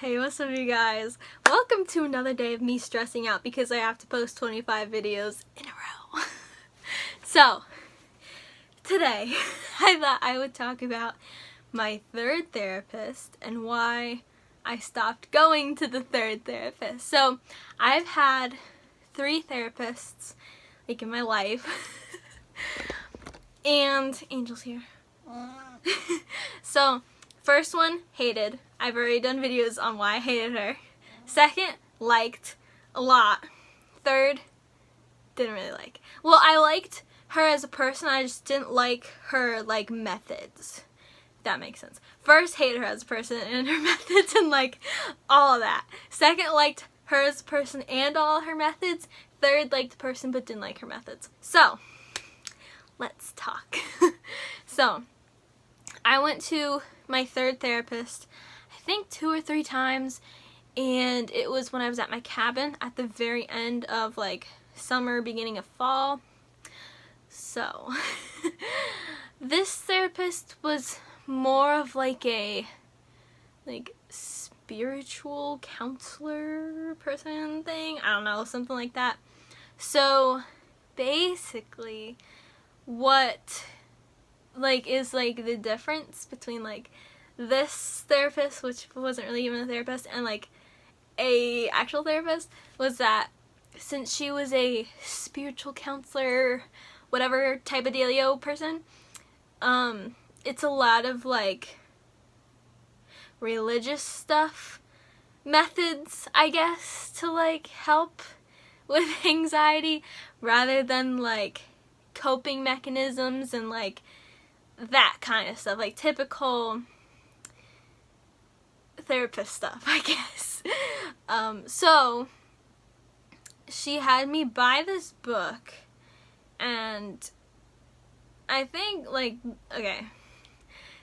Hey, what's up you guys? Welcome to another day of me stressing out because I have to post 25 videos in a row. So, today I thought I would talk about my third therapist and why I stopped going to the third therapist. So, I've had 3 therapists in my life. And Angel's here. So, first one, hated. I've already done videos on why I hated her. Second, liked a lot. Third, didn't really like. Well, I liked her as a person, I just didn't like her, methods. If that makes sense. First, hated her as a person and her methods and, all of that. Second, liked her as a person and all her methods. Third, liked the person but didn't like her methods. So, let's talk. So, I went to my third therapist, I think 2 or 3 times, and it was when I was at my cabin at the very end of summer, beginning of fall. So, this therapist was more of a spiritual counselor person thing. I don't know, something like that. So, basically, what is the difference between this therapist, which wasn't really even a therapist, and a actual therapist, was that since she was a spiritual counselor, whatever type of dealio person, it's a lot of religious stuff, methods, I guess, to help with anxiety rather than coping mechanisms and that kind of stuff, typical therapist stuff, I guess. So she had me buy this book, and I think okay,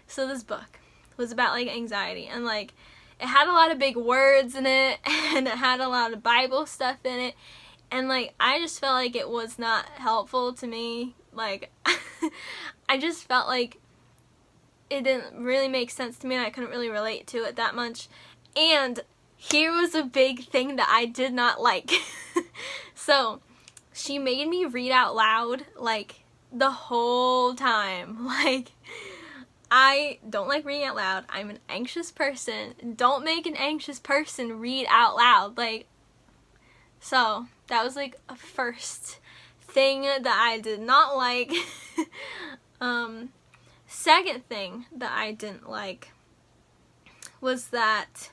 so this book was about anxiety, and it had a lot of big words in it, and it had a lot of Bible stuff in it, and I just felt it was not helpful to me. I just felt it didn't really make sense to me, and I couldn't really relate to it that much. And here was a big thing that I did not like. So, she made me read out loud, the whole time. I don't like reading out loud. I'm an anxious person. Don't make an anxious person read out loud. So, that was a first thing that I did not like. Second thing that I didn't like was that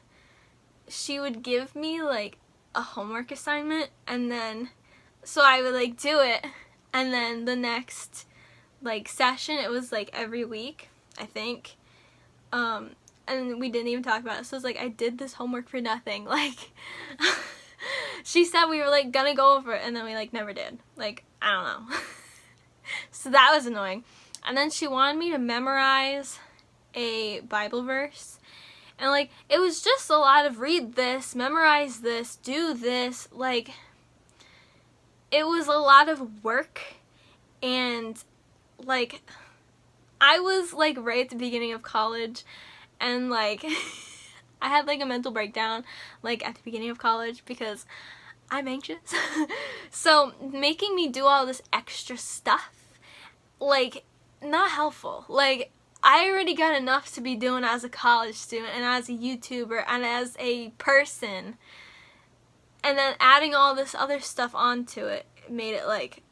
she would give me a homework assignment, and then so I would do it, and then the next session, it was every week, I think, and we didn't even talk about it. So it's I did this homework for nothing. She said we were gonna go over it, and then we never did. I don't know. So that was annoying. And then she wanted me to memorize a Bible verse. And it was just a lot of read this, memorize this, do this. It was a lot of work. And I was right at the beginning of college, and I had a mental breakdown at the beginning of college because I'm anxious. So making me do all this extra stuff, not helpful. I already got enough to be doing as a college student and as a YouTuber and as a person, and then adding all this other stuff onto it made it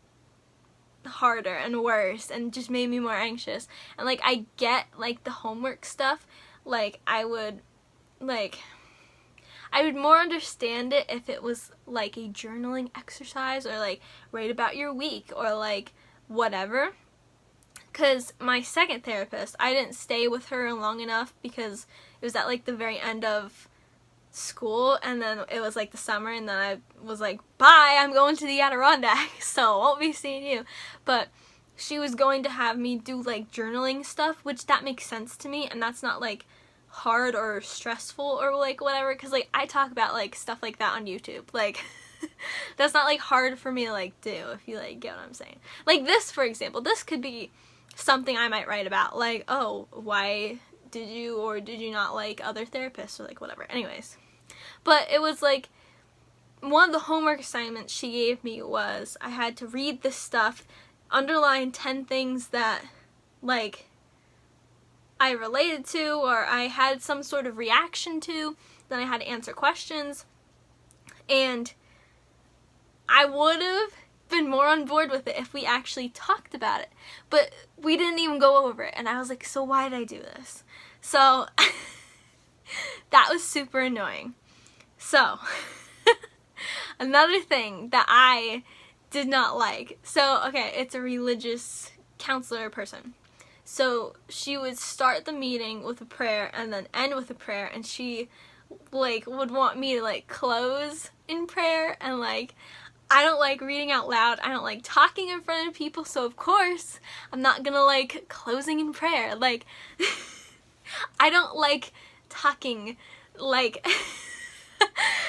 harder and worse, and just made me more anxious. And I get the homework stuff. I would more understand it if it was a journaling exercise, or write about your week, or whatever. Because my second therapist, I didn't stay with her long enough because it was at the very end of school, and then it was the summer, and then I was bye, I'm going to the Adirondacks, so won't be seeing you. But she was going to have me do journaling stuff, which that makes sense to me, and that's not hard or stressful or whatever, because I talk about stuff like that on YouTube. That's not hard for me to do, if you get what I'm saying. This, for example, this could be something I might write about, oh, why did you or did you not like other therapists or like whatever. Anyways, but it was like one of the homework assignments she gave me was I had to read this stuff, underline 10 things that like I related to or I had some sort of reaction to. Then I had to answer questions, and I would have been more on board with it if we actually talked about it, but we didn't even go over it, and I was like, so why did I do this? So that was super annoying. So another thing that I did not like, so okay, it's a religious counselor person. So she would start the meeting with a prayer and then end with a prayer, and she like would want me to like close in prayer, and like I don't like reading out loud. I don't like talking in front of people, so of course I'm not gonna like closing in prayer. Like I don't like talking, like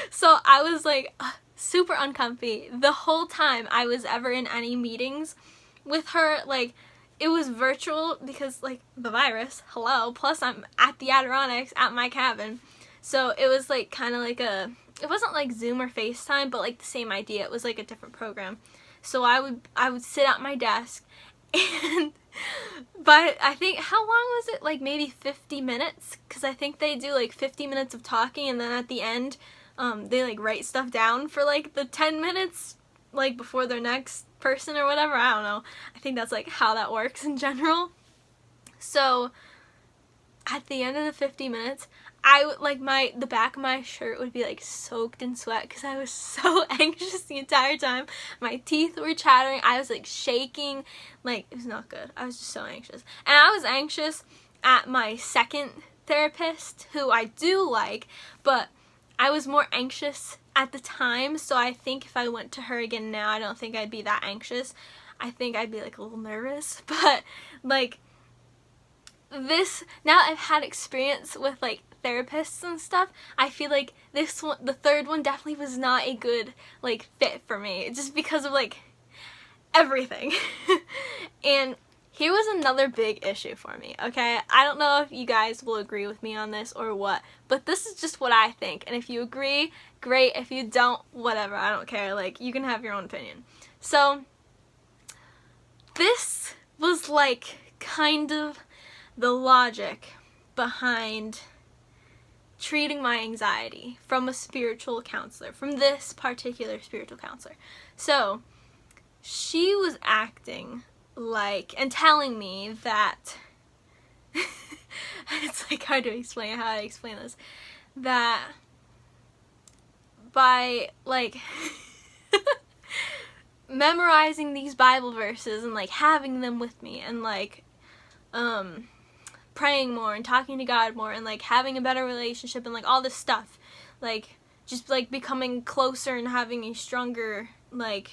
so I was like super uncomfy the whole time I was ever in any meetings with her. Like it was virtual because like the virus, hello, plus I'm at the Adirondacks at my cabin, so it was like kind of like it wasn't like Zoom or FaceTime, but like the same idea. It was like a different program. So I would sit at my desk, and but I think, how long was it? Like maybe 50 minutes, because I think they do like 50 minutes of talking, and then at the end they like write stuff down for like the 10 minutes like before their next person or whatever. I don't know. I think that's like how that works in general. So at the end of the 50 minutes, I would like the back of my shirt would be like soaked in sweat because I was so anxious the entire time. My teeth were chattering. I was like shaking. Like it was not good. I was just so anxious. And I was anxious at my second therapist, who I do like, but I was more anxious at the time. So I think if I went to her again now, I don't think I'd be that anxious. I think I'd be like a little nervous. But like this, now that I've had experience with like therapists and stuff, I feel like this one, the third one, definitely was not a good like fit for me, just because of like everything. And here was another big issue for me, okay? I don't know if you guys will agree with me on this or what, but this is just what I think, and if you agree, great. If you don't, whatever, I don't care. Like, you can have your own opinion. So this was like kind of the logic behind treating my anxiety from a spiritual counselor, from this particular spiritual counselor. So she was acting like, and telling me that it's like hard to explain how I explain this, that by like memorizing these Bible verses and like having them with me and like praying more and talking to God more and like having a better relationship and like all this stuff, like just like becoming closer and having a stronger like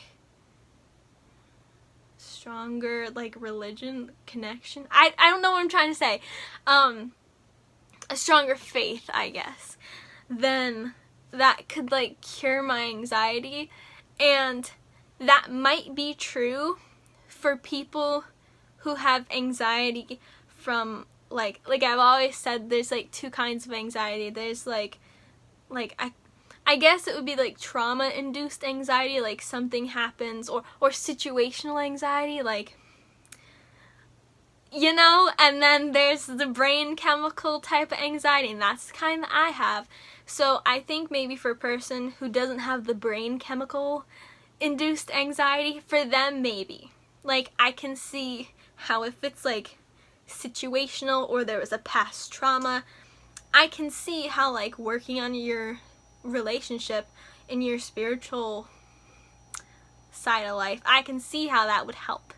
religion connection. I don't know what I'm trying to say. A stronger faith, I guess, then that could like cure my anxiety. And that might be true for people who have anxiety from like I've always said, there's like two kinds of anxiety. There's like I guess it would be like trauma-induced anxiety, like something happens, or situational anxiety, like, you know, and then there's the brain chemical type of anxiety, and that's the kind that I have. So I think maybe for a person who doesn't have the brain chemical induced anxiety, for them maybe. Like, I can see how if it's like situational or there was a past trauma, I can see how like working on your relationship in your spiritual side of life, I can see how that would help.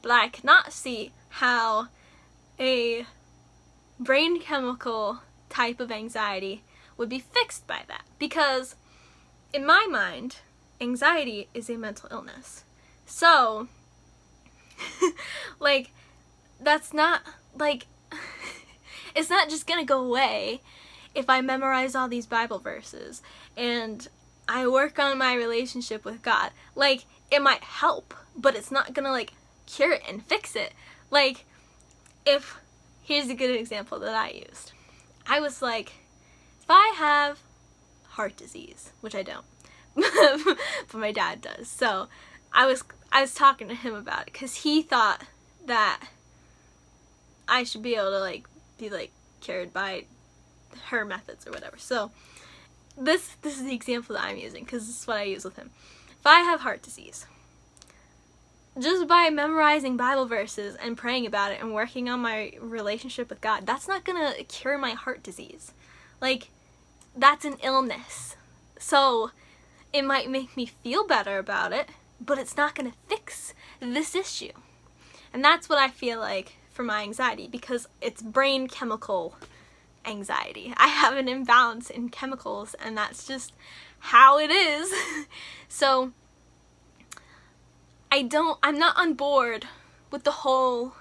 But I cannot see how a brain chemical type of anxiety would be fixed by that, because in my mind, anxiety is a mental illness. So like, that's not like it's not just gonna go away if I memorize all these Bible verses and I work on my relationship with God. Like, it might help, but it's not gonna like cure it and fix it. Like, if here's a good example that I used. I was like, if I have heart disease, which I don't, but my dad does. So I was talking to him about it because he thought that I should be able to like be like cured by her methods or whatever. So this is the example that I'm using because this is what I use with him. If I have heart disease, just by memorizing Bible verses and praying about it and working on my relationship with God, that's not gonna cure my heart disease. Like, that's an illness. So it might make me feel better about it, but it's not gonna fix this issue. And that's what I feel like for my anxiety, because it's brain chemical anxiety. I have an imbalance in chemicals, and that's just how it is. So I'm not on board with the whole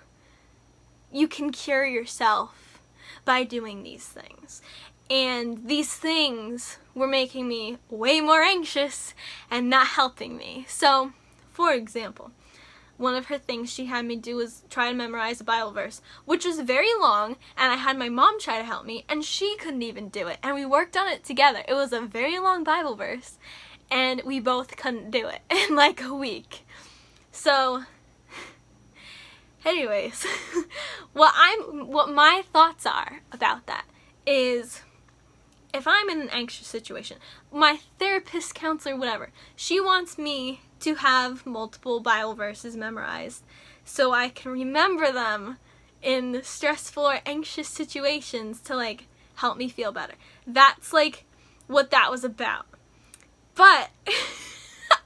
you can cure yourself by doing these things. And these things were making me way more anxious and not helping me. So, for example, one of her things she had me do was try to memorize a Bible verse, which was very long, and I had my mom try to help me, and she couldn't even do it. And we worked on it together. It was a very long Bible verse, and we both couldn't do it in like a week. So, anyways, what my thoughts are about that is, if I'm in an anxious situation, my therapist, counselor, whatever, she wants me to have multiple Bible verses memorized so I can remember them in stressful or anxious situations to like help me feel better. That's like what that was about. But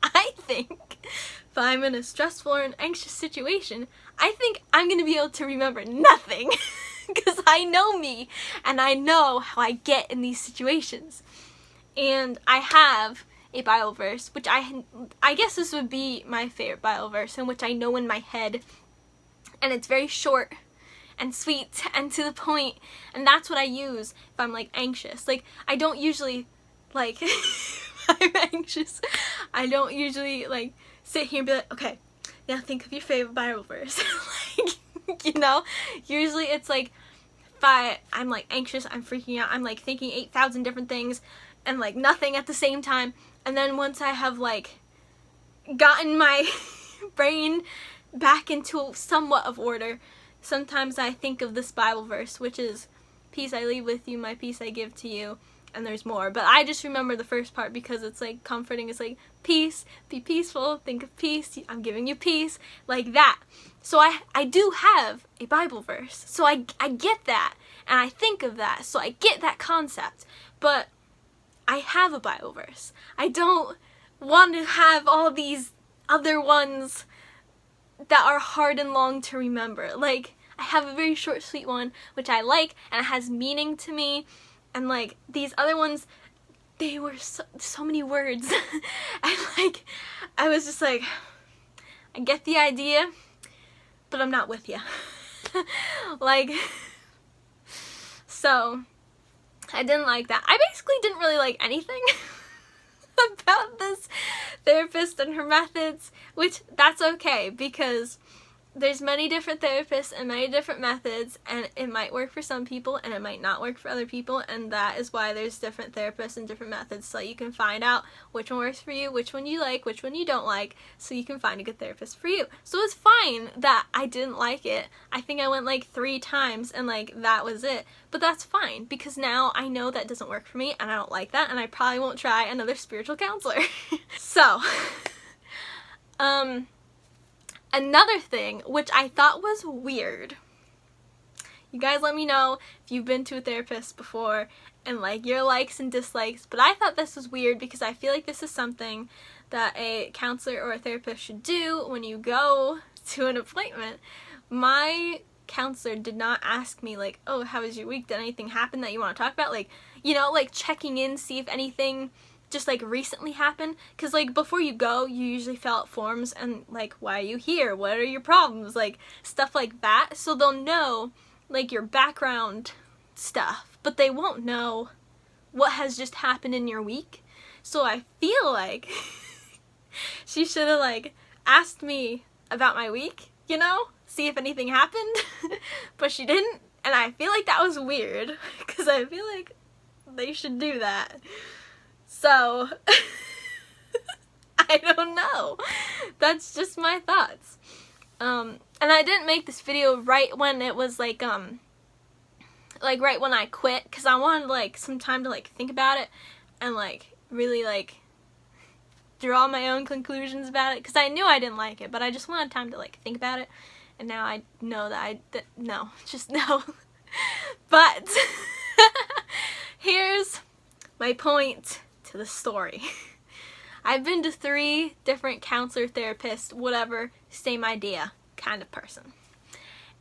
I think if I'm in a stressful or an anxious situation, I think I'm going to be able to remember nothing because I know me and I know how I get in these situations. And I have a Bible verse, which I guess this would be my favorite Bible verse, in which I know in my head, and it's very short and sweet and to the point, and that's what I use if I'm like anxious. Like, I don't usually like if I'm anxious, I don't usually like sit here and be like, okay, now think of your favorite Bible verse. Like, you know, usually it's like if I'm like anxious, I'm freaking out, I'm like thinking 8,000 different things and like nothing at the same time. And then once I have like gotten my brain back into somewhat of order, sometimes I think of this Bible verse, which is, peace I leave with you, my peace I give to you. And there's more, but I just remember the first part because it's like comforting. It's like, peace, be peaceful, think of peace, I'm giving you peace, like that. So I do have a Bible verse, so I get that, and I think of that, so I get that concept, but I have a Bible verse. I don't want to have all these other ones that are hard and long to remember. Like, I have a very short, sweet one, which I like, and it has meaning to me. And like these other ones, they were so many words. And like, I was just like, I get the idea, but I'm not with you. Like, so I didn't like that. I basically didn't really like anything about this therapist and her methods, which that's okay because there's many different therapists and many different methods, and it might work for some people and it might not work for other people, and that is why there's different therapists and different methods, so you can find out which one works for you, which one you like, which one you don't like, so you can find a good therapist for you. So it's fine that I didn't like it. I think I went like 3 times and like that was it, but that's fine because now I know that doesn't work for me and I don't like that, and I probably won't try another spiritual counselor. So another thing, which I thought was weird. You guys let me know if you've been to a therapist before and like your likes and dislikes, but I thought this was weird because I feel like this is something that a counselor or a therapist should do when you go to an appointment. My counselor did not ask me like, oh, how was your week? Did anything happen that you want to talk about? Like, you know, like checking in, see if anything just like recently happened, because like before you go you usually fill out forms and like, why are you here, what are your problems, like stuff like that, so they'll know like your background stuff, but they won't know what has just happened in your week. So I feel like she should have like asked me about my week, you know, see if anything happened. But she didn't, And I feel like that was weird, because I feel like they should do that. So, I don't know. That's just my thoughts. And I didn't make this video right when it was like right when I quit, because I wanted like some time to like think about it and like really like draw my own conclusions about it, because I knew I didn't like it, but I just wanted time to like think about it, and now I know that no. But here's my point to the story. I've been to 3 different counselor, therapists, whatever, same idea kind of person.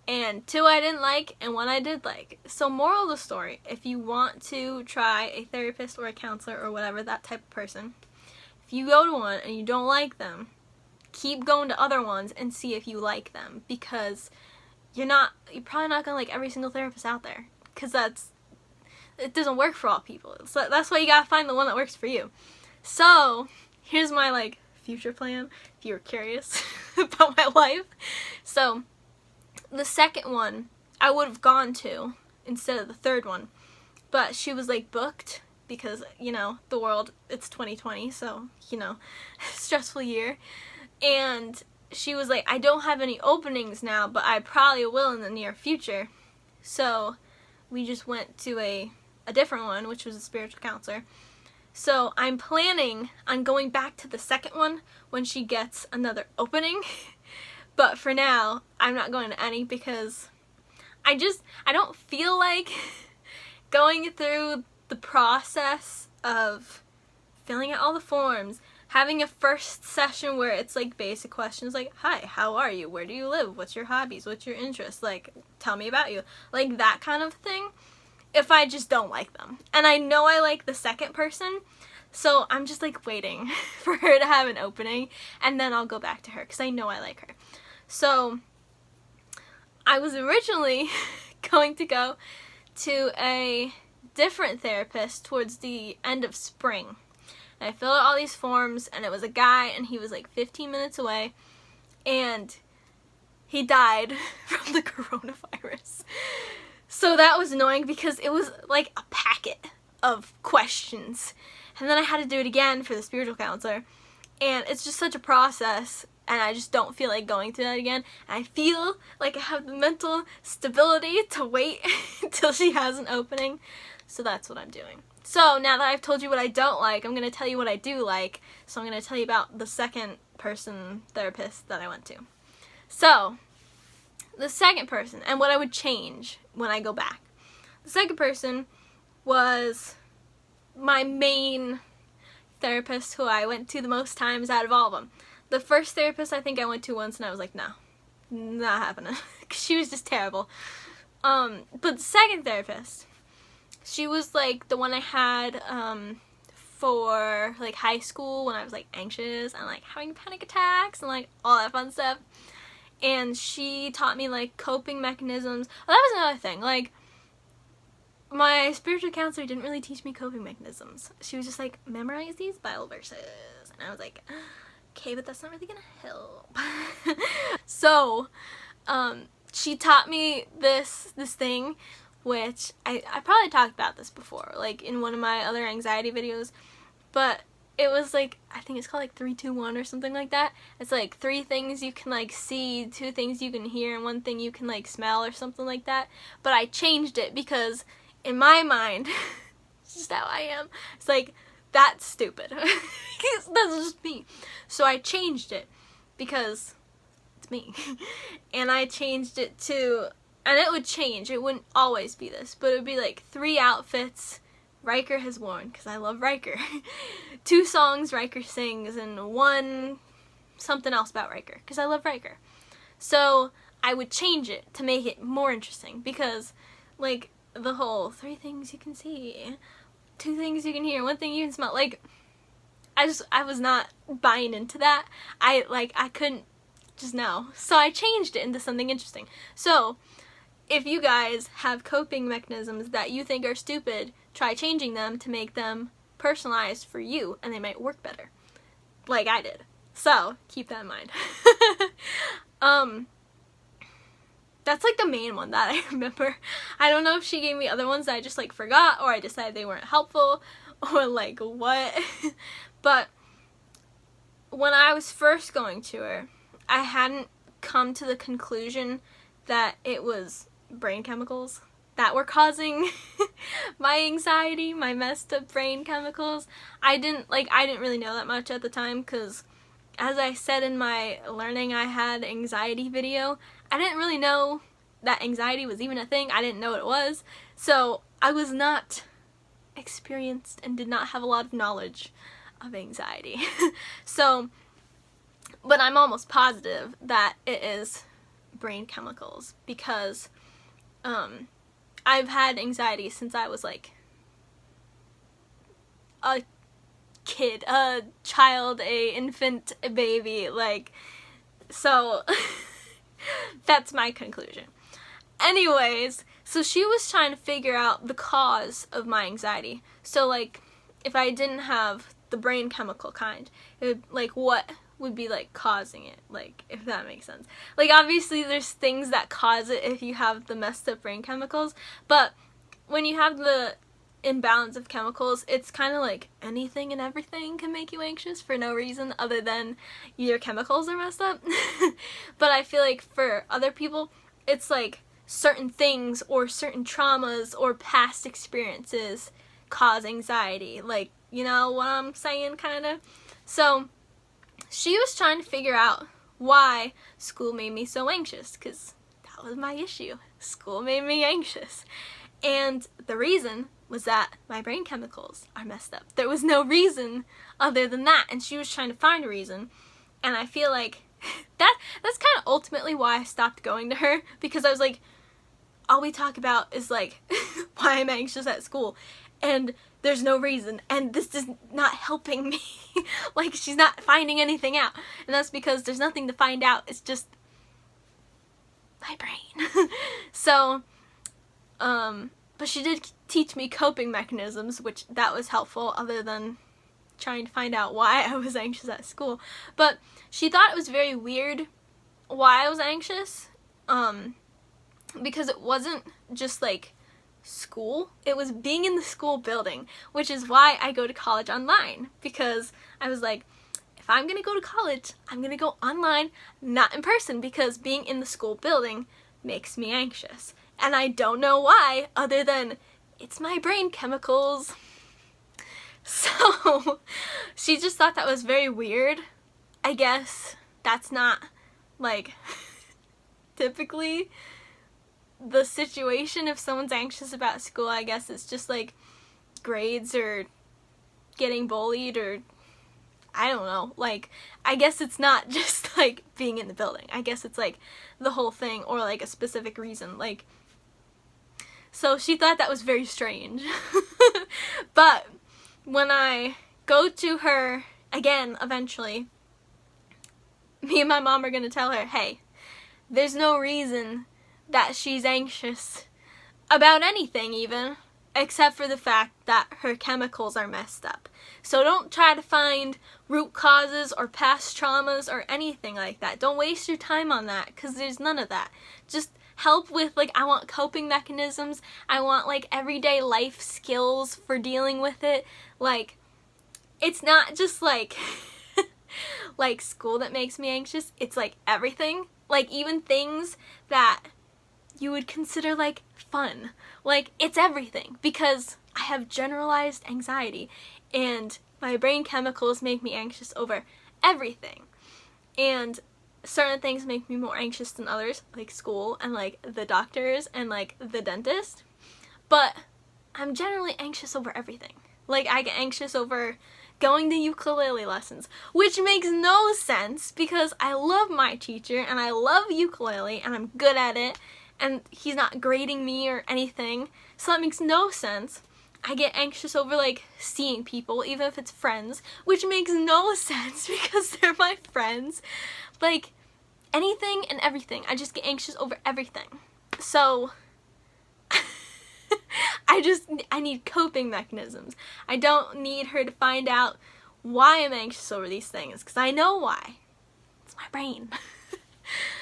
And 2 I didn't like, and 1 I did like. So moral of the story, if you want to try a therapist or a counselor or whatever, that type of person, if you go to one and you don't like them, keep going to other ones and see if you like them, because you're probably not gonna like every single therapist out there, because it doesn't work for all people. So that's why you gotta find the one that works for you. So here's my like future plan, if you're curious about my life. So the second one I would have gone to instead of the third one, but she was like booked, because you know, the world, it's 2020, so you know, stressful year. And she was like, I don't have any openings now, but I probably will in the near future. So we just went to a different one, which was a spiritual counselor. So I'm planning on going back to the second one when she gets another opening. But for now, I'm not going to any, because I don't feel like going through the process of filling out all the forms, having a first session where it's like basic questions like, hi, how are you? Where do you live? What's your hobbies? What's your interests? Like, tell me about you. Like that kind of thing, if I just don't like them. And I know I like the second person, so I'm just like waiting for her to have an opening, and then I'll go back to her, because I know I like her. So I was originally going to go to a different therapist towards the end of spring. And I filled out all these forms, and it was a guy, and he was like 15 minutes away, and he died from the coronavirus. So that was annoying, because it was like a packet of questions, and then I had to do it again for the spiritual counselor, and it's just such a process, and I just don't feel like going through that again. And I feel like I have the mental stability to wait until she has an opening, so that's what I'm doing. So now that I've told you what I don't like, I'm going to tell you what I do like. So I'm going to tell you about the second person therapist that I went to. So the second person, and what I would change when I go back. The second person was my main therapist, who I went to the most times out of all of them. The first therapist I think I went to once, and I was like, no, not happening. She was just terrible. But the second therapist, she was like the one I had for like high school, when I was like anxious and like having panic attacks and like all that fun stuff. And she taught me like coping mechanisms. Well, that was another thing. Like, my spiritual counselor didn't really teach me coping mechanisms. She was just like, memorize these Bible verses. And I was like, okay, but that's not really gonna help. So she taught me this thing, which I probably talked about this before, like in one of my other anxiety videos, but it was like, I think it's called like 3-2-1 or something like that. It's like 3 things you can like see, 2 things you can hear, and 1 thing you can like smell or something like that. But I changed it, because in my mind, it's just how I am, it's like, that's stupid. That's just me. So I changed it, because it's me. And I changed it to, and it would change, it wouldn't always be this, but it would be like 3 outfits Riker has worn, because I love Riker. 2 songs Riker sings, and 1 something else about Riker, because I love Riker. So I would change it to make it more interesting, because like the whole 3 things you can see, 2 things you can hear, 1 thing you can smell, like I was not buying into that. I couldn't just know. So I changed it into something interesting. So if you guys have coping mechanisms that you think are stupid, try changing them to make them personalized for you, and they might work better, like I did. So keep that in mind. that's like the main one that I remember. I don't know if she gave me other ones that I just like forgot, or I decided they weren't helpful, or like what. But when I was first going to her, I hadn't come to the conclusion that it was brain chemicals that were causing my anxiety, my messed up brain chemicals. I didn't really know that much at the time, because as I said in my learning I had anxiety video, I didn't really know that anxiety was even a thing. I didn't know what it was. So I was not experienced and did not have a lot of knowledge of anxiety. So, but I'm almost positive that it is brain chemicals, because I've had anxiety since I was like a kid, a child, a infant, a baby, like, so that's my conclusion. Anyways, so she was trying to figure out the cause of my anxiety. So like, if I didn't have the brain chemical kind, it would, like, what would be like causing it, like, if that makes sense. Like, obviously there's things that cause it if you have the messed up brain chemicals, but when you have the imbalance of chemicals, it's kind of like anything and everything can make you anxious for no reason other than your chemicals are messed up. But I feel like for other people, it's like certain things or certain traumas or past experiences cause anxiety. Like, you know what I'm saying, kind of? So she was trying to figure out why school made me so anxious, because that was my issue. School made me anxious. And the reason was that my brain chemicals are messed up. There was no reason other than that, and she was trying to find a reason. And I feel like that's kind of ultimately why I stopped going to her, because I was like, all we talk about is like why I'm anxious at school, and there's no reason, and this is not helping me. Like, she's not finding anything out, and that's because there's nothing to find out. It's just my brain. So but she did teach me coping mechanisms, which that was helpful, other than trying to find out why I was anxious at school. But she thought it was very weird why I was anxious, because it wasn't just like school, it was being in the school building, which is why I go to college online, because I was like, if I'm gonna go to college, I'm gonna go online, not in person, because being in the school building makes me anxious. And I don't know why, other than it's my brain chemicals. So she just thought that was very weird. I guess that's not like typically the situation if someone's anxious about school. I guess it's just like grades or getting bullied, or I don't know, like, I guess it's not just like being in the building. I guess it's like the whole thing, or like a specific reason, like. So she thought that was very strange. But when I go to her again eventually, me and my mom are going to tell her, hey, there's no reason that she's anxious about anything even, except for the fact that her chemicals are messed up. So don't try to find root causes or past traumas or anything like that. Don't waste your time on that, because there's none of that. Just help with, like, I want coping mechanisms. I want, like, everyday life skills for dealing with it. Like, it's not just, like, like, school that makes me anxious. It's, like, everything. Like, even things that you would consider, like, fun. Like, it's everything. Because I have generalized anxiety, and my brain chemicals make me anxious over everything. And certain things make me more anxious than others, like school and like the doctors and like the dentist. But I'm generally anxious over everything. Like, I get anxious over going to ukulele lessons, which makes no sense because I love my teacher and I love ukulele and I'm good at it and he's not grading me or anything. So that makes no sense. I get anxious over, like, seeing people, even if it's friends, which makes no sense because they're my friends. Like, anything and everything. I just get anxious over everything. So, I need coping mechanisms. I don't need her to find out why I'm anxious over these things, because I know why. It's my brain.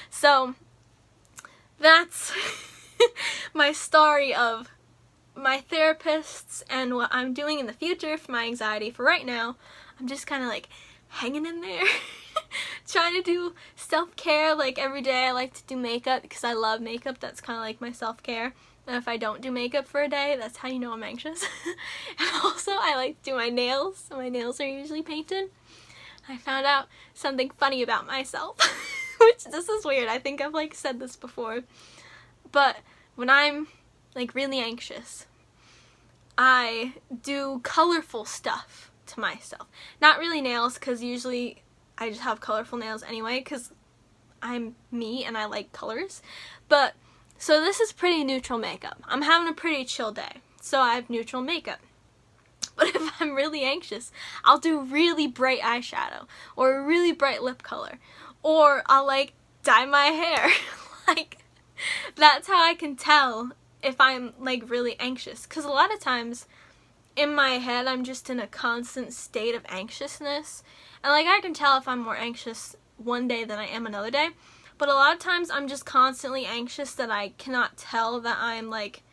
So, that's my story of my therapists and what I'm doing in the future for my anxiety. For right now, I'm just kind of like hanging in there, trying to do self-care. Like every day I like to do makeup because I love makeup. That's kind of like my self-care. And if I don't do makeup for a day, that's how you know I'm anxious. And also I like to do my nails. So my nails are usually painted. I found out something funny about myself, which this is weird. I think I've like said this before. But when I'm like really anxious, I do colorful stuff to myself. Not really nails, because usually I just have colorful nails anyway, because I'm me and I like colors. But so this is pretty neutral makeup. I'm having a pretty chill day, so I have neutral makeup. But if I'm really anxious, I'll do really bright eyeshadow or a really bright lip color, or I'll like dye my hair. Like that's how I can tell if I'm like really anxious, because a lot of times in my head I'm just in a constant state of anxiousness, and like I can tell if I'm more anxious one day than I am another day, but a lot of times I'm just constantly anxious that I cannot tell that I'm like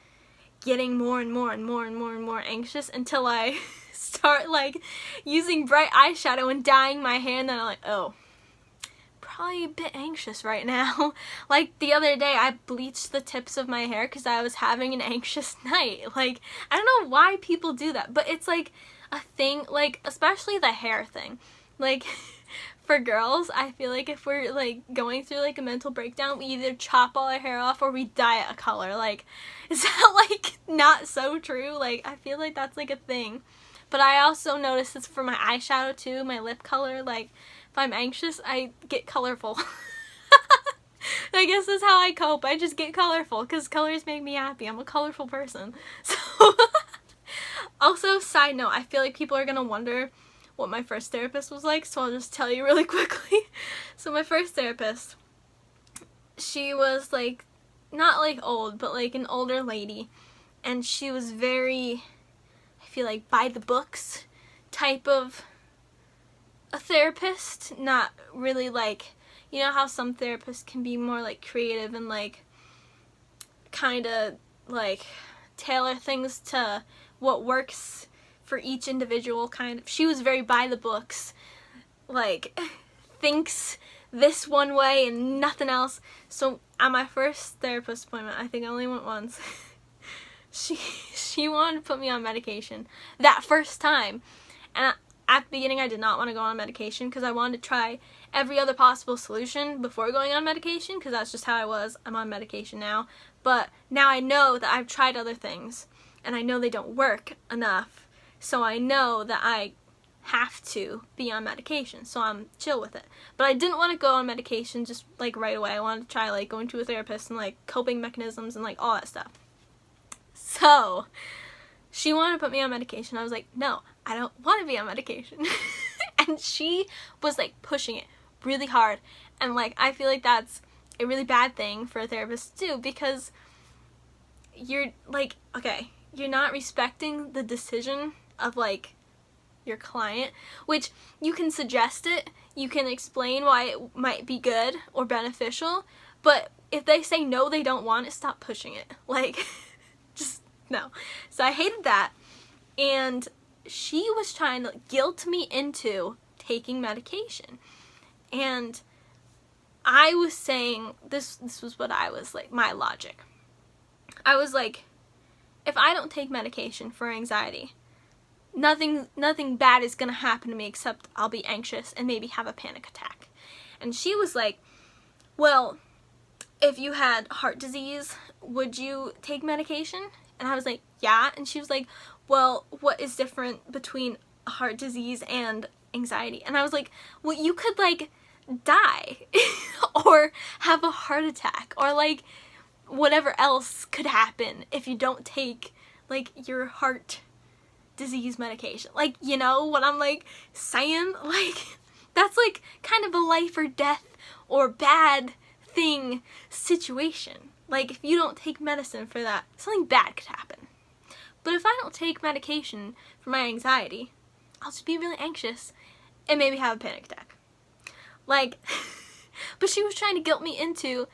getting more and more and more and more and more anxious until I start like using bright eyeshadow and dyeing my hair, and then I'm like, oh, probably a bit anxious right now. Like the other day I bleached the tips of my hair because I was having an anxious night. Like I don't know why people do that, but it's like a thing, like especially the hair thing. Like for girls, I feel like if we're like going through like a mental breakdown, we either chop all our hair off or we dye it a color. Like, is that like not so true? Like I feel like that's like a thing. But I also notice this for my eyeshadow too, my lip color. Like if I'm anxious, I get colorful. I guess that's how I cope. I just get colorful because colors make me happy. I'm a colorful person. So also, side note, I feel like people are gonna wonder what my first therapist was like, so I'll just tell you really quickly. So my first therapist, she was like not like old, but like an older lady, and she was very, I feel like, by the books type of a therapist. Not really like, you know how some therapists can be more like creative and like kind of like tailor things to what works for each individual, kind of. She was very by the books, like thinks this one way and nothing else. So at my first therapist appointment, I think I only went once, she wanted to put me on medication that first time, and at the beginning I did not want to go on medication because I wanted to try every other possible solution before going on medication, because that's just how I was. I'm on medication now, but now I know that I've tried other things and I know they don't work enough, so I know that I have to be on medication, so I'm chill with it. But I didn't want to go on medication just like right away. I wanted to try like going to a therapist and like coping mechanisms and like all that stuff. So she wanted to put me on medication. I was like, no, I don't want to be on medication. And she was like pushing it really hard, and like I feel like that's a really bad thing for a therapist to do, because you're like, okay, you're not respecting the decision of like your client, which you can suggest it, you can explain why it might be good or beneficial, but if they say no, they don't want it, stop pushing it. Like just no. So I hated that, and she was trying to guilt me into taking medication, and I was saying this was what I was like, my logic. I was like, if I don't take medication for anxiety, nothing bad is gonna happen to me except I'll be anxious and maybe have a panic attack. And she was like, well, if you had heart disease, would you take medication? And I was like, yeah. And she was like, well, what is different between heart disease and anxiety? And I was like, well, you could like die or have a heart attack, or like whatever else could happen if you don't take like your heart disease medication. Like, you know what I'm like saying? Like that's like kind of a life or death or bad thing situation. Like if you don't take medicine for that, something bad could happen. But if I don't take medication for my anxiety, I'll just be really anxious and maybe have a panic attack. Like, but she was trying to guilt me into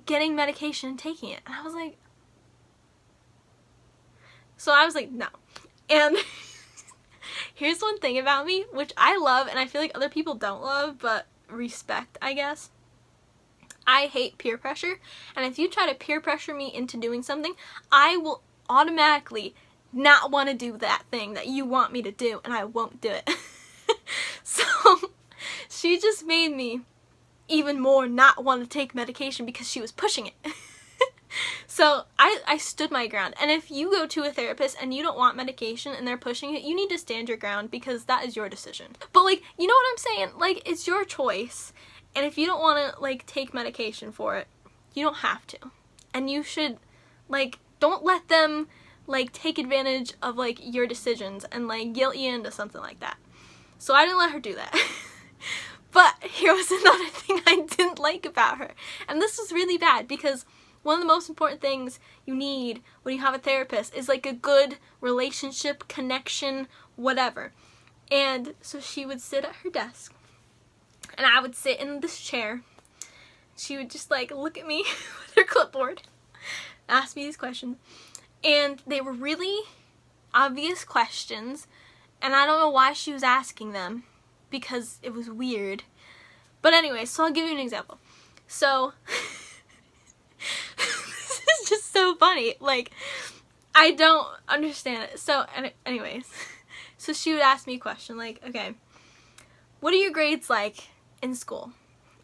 getting medication and taking it. And I was like, no. And here's one thing about me, which I love, and I feel like other people don't love, but respect, I guess. I hate peer pressure, and if you try to peer pressure me into doing something, I will automatically not want to do that thing that you want me to do, and I won't do it. So she just made me even more not want to take medication because she was pushing it. So I stood my ground, and if you go to a therapist and you don't want medication and they're pushing it, you need to stand your ground because that is your decision. But like, you know what I'm saying? Like, it's your choice, and if you don't want to like take medication for it, you don't have to. And you should, like, don't let them like take advantage of like your decisions and like guilt you into something like that. So I didn't let her do that. But here was another thing I didn't like about her, and this was really bad because one of the most important things you need when you have a therapist is like a good relationship, connection, whatever. And so she would sit at her desk, and I would sit in this chair. She would just like look at me with her clipboard, ask me these questions, and they were really obvious questions, and I don't know why she was asking them because it was weird. But anyway, so I'll give you an example. So this is just so funny. Like, I don't understand it. So anyways, so she would ask me a question like, okay, what are your grades like in school?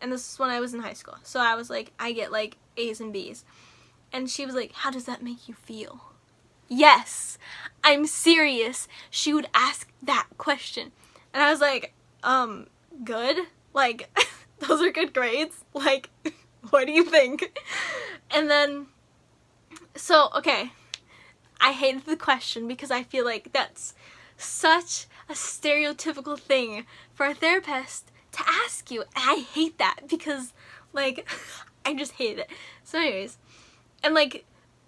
And this is when I was in high school. So I was like, I get like A's and B's. And she was like, how does that make you feel? Yes, I'm serious. She would ask that question. And I was like, good? Like, those are good grades? Like, what do you think? And then, so, okay, I hated the question because I feel like that's such a stereotypical thing for a therapist to ask you. And I hate that because, like, I just hate it. So anyways, and like,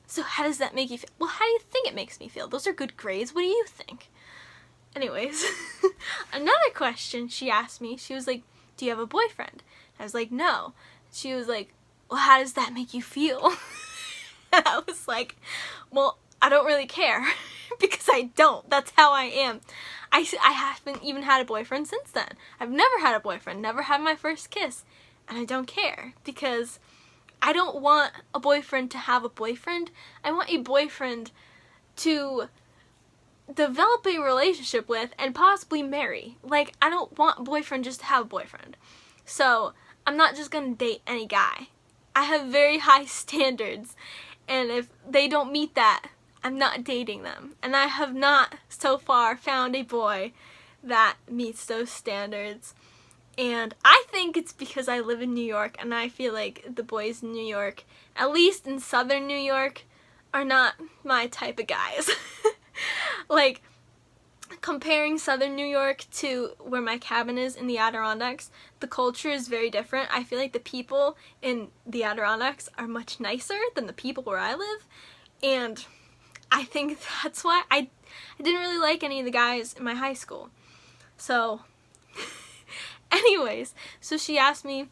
so how does that make you feel? Well, how do you think it makes me feel? Those are good grades. What do you think? Anyways, another question she asked me, she was like, do you have a boyfriend? I was like, no. She was like, well, how does that make you feel? And I was like, well, I don't really care because I don't. That's how I am. I haven't even had a boyfriend since then. I've never had a boyfriend, never had my first kiss, and I don't care because I don't want a boyfriend to have a boyfriend. I want a boyfriend to develop a relationship with and possibly marry. Like, I don't want a boyfriend just to have a boyfriend. So I'm not just gonna date any guy. I have very high standards, and if they don't meet that, I'm not dating them. And I have not so far found a boy that meets those standards. And I think it's because I live in New York, and I feel like the boys in New York, at least in southern New York, are not my type of guys. Like, comparing southern New York to where my cabin is in the Adirondacks, the culture is very different. I feel like the people in the Adirondacks are much nicer than the people where I live, and I think that's why I didn't really like any of the guys in my high school. So anyways, so she asked me,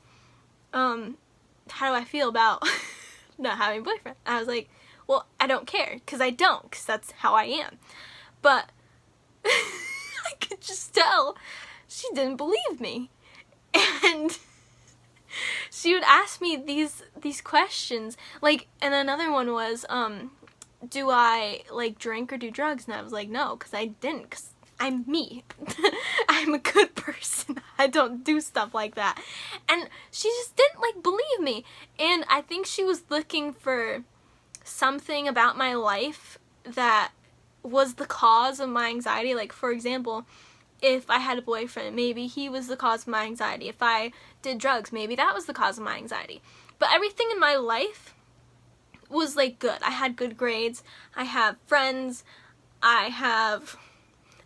how do I feel about not having a boyfriend? I was like, well, I don't care, because I don't, because that's how I am. But I could just tell she didn't believe me. And she would ask me these questions, like, and another one was, do I, like, drink or do drugs? And I was like, no, because I didn't, because I'm me. I'm a good person. I don't do stuff like that. And she just didn't, like, believe me. And I think she was looking for something about my life that was the cause of my anxiety. Like, for example, if I had a boyfriend, maybe he was the cause of my anxiety. If I did drugs, maybe that was the cause of my anxiety. But everything in my life was, like, good. I had good grades. I have friends. I have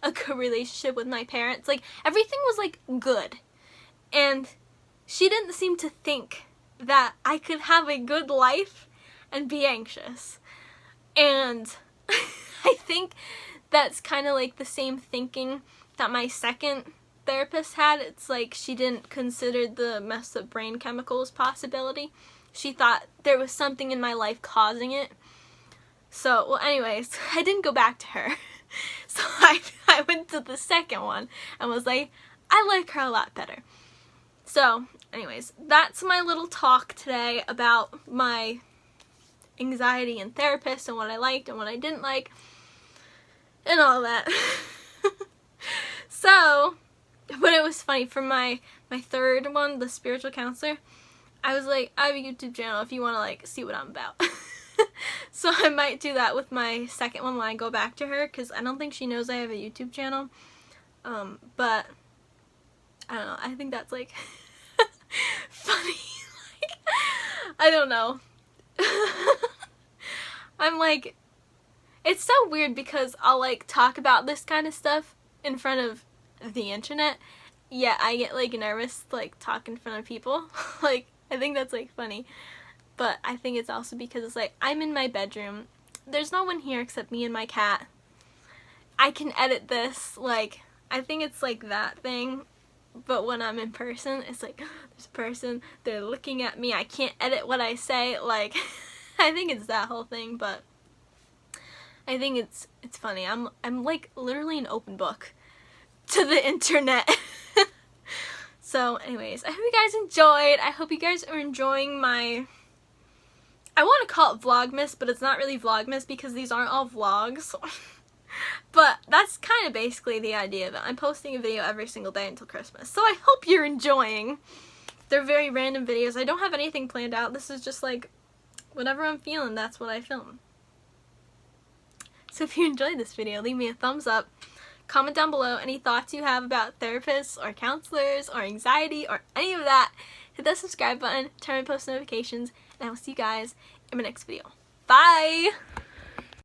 a good relationship with my parents. Like, everything was, like, good. And she didn't seem to think that I could have a good life and be anxious. And I think that's kind of like the same thinking that my second therapist had. It's like she didn't consider the messed up brain chemicals possibility. she thought there was something in my life causing it. So, well, anyways, I didn't go back to her. So I went to the second one and was like, I like her a lot better. So, anyways, that's my little talk today about my anxiety and therapist and what I liked and what I didn't like and all that. So, but it was funny, for my third one, the spiritual counselor, I was like, I have a YouTube channel if you want to like see what I'm about. So I might do that with my second one when I go back to her, because I don't think she knows I have a YouTube channel. But I don't know, I think that's like funny. Like, I don't know. I'm like, it's so weird because I'll like talk about this kind of stuff in front of the internet, yet I get like nervous to like talk in front of people. Like, I think that's like funny. But I think it's also because it's like, I'm in my bedroom. There's no one here except me and my cat. I can edit this, like, I think it's like that thing. But when I'm in person, it's like, there's a person, they're looking at me, I can't edit what I say, like, I think it's that whole thing, but I think it's funny. I'm like literally an open book to the internet. So anyways, I hope you guys enjoyed. I hope you guys are enjoying my, I want to call it Vlogmas, but it's not really Vlogmas because these aren't all vlogs. But that's kind of basically the idea of it. I'm posting a video every single day until Christmas. So I hope you're enjoying. They're very random videos. I don't have anything planned out. This is just like, whatever I'm feeling, that's what I film. So if you enjoyed this video, leave me a thumbs up. Comment down below any thoughts you have about therapists or counselors or anxiety or any of that. Hit that subscribe button, turn on post notifications, and I will see you guys in my next video. Bye!